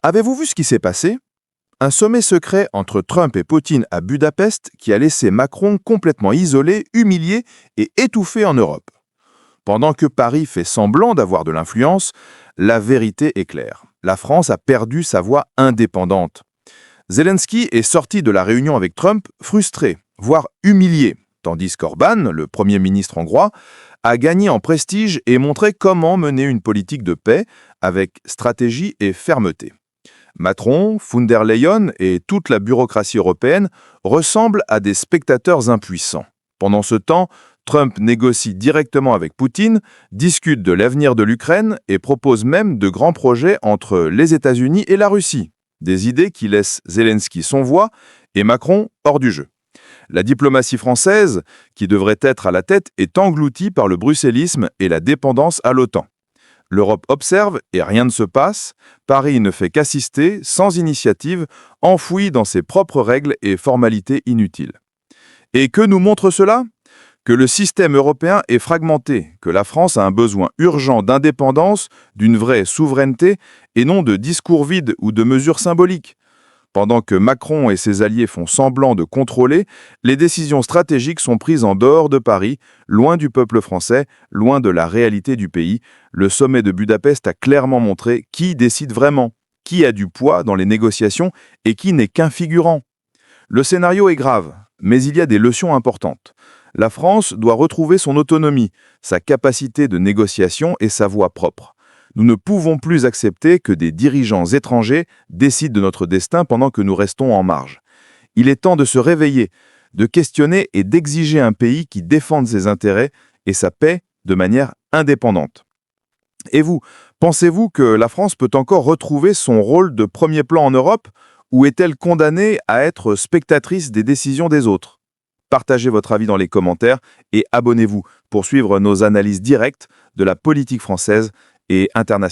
Avez-vous vu ce qui s'est passé? Un sommet secret entre Trump et Poutine à Budapest qui a laissé Macron complètement isolé, humilié et étouffé en Europe. Pendant que Paris fait semblant d'avoir de l'influence, la vérité est claire. La France a perdu sa voix indépendante. Zelensky est sorti de la réunion avec Trump frustré, voire humilié, tandis qu'Orban, le Premier ministre hongrois, a gagné en prestige et montré comment mener une politique de paix avec stratégie et fermeté. Macron, von der Leyen et toute la bureaucratie européenne ressemblent à des spectateurs impuissants. Pendant ce temps, Trump négocie directement avec Poutine, discute de l'avenir de l'Ukraine et propose même de grands projets entre les États-Unis et la Russie. Des idées qui laissent Zelensky sans voix et Macron hors du jeu. La diplomatie française, qui devrait être à la tête, est engloutie par le bruxellisme et la dépendance à l'OTAN. L'Europe observe et rien ne se passe. Paris ne fait qu'assister, sans initiative, enfoui dans ses propres règles et formalités inutiles. Et que nous montre cela? Que le système européen est fragmenté, que la France a un besoin urgent d'indépendance, d'une vraie souveraineté, et non de discours vides ou de mesures symboliques. Pendant que Macron et ses alliés font semblant de contrôler, les décisions stratégiques sont prises en dehors de Paris, loin du peuple français, loin de la réalité du pays. Le sommet de Budapest a clairement montré qui décide vraiment, qui a du poids dans les négociations et qui n'est qu'un figurant. Le scénario est grave, mais il y a des leçons importantes. La France doit retrouver son autonomie, sa capacité de négociation et sa voix propre. Nous ne pouvons plus accepter que des dirigeants étrangers décident de notre destin pendant que nous restons en marge. Il est temps de se réveiller, de questionner et d'exiger un pays qui défende ses intérêts et sa paix de manière indépendante. Et vous, pensez-vous que la France peut encore retrouver son rôle de premier plan en Europe ou est-elle condamnée à être spectatrice des décisions des autres? Partagez votre avis dans les commentaires et abonnez-vous pour suivre nos analyses directes de la politique française et internationale.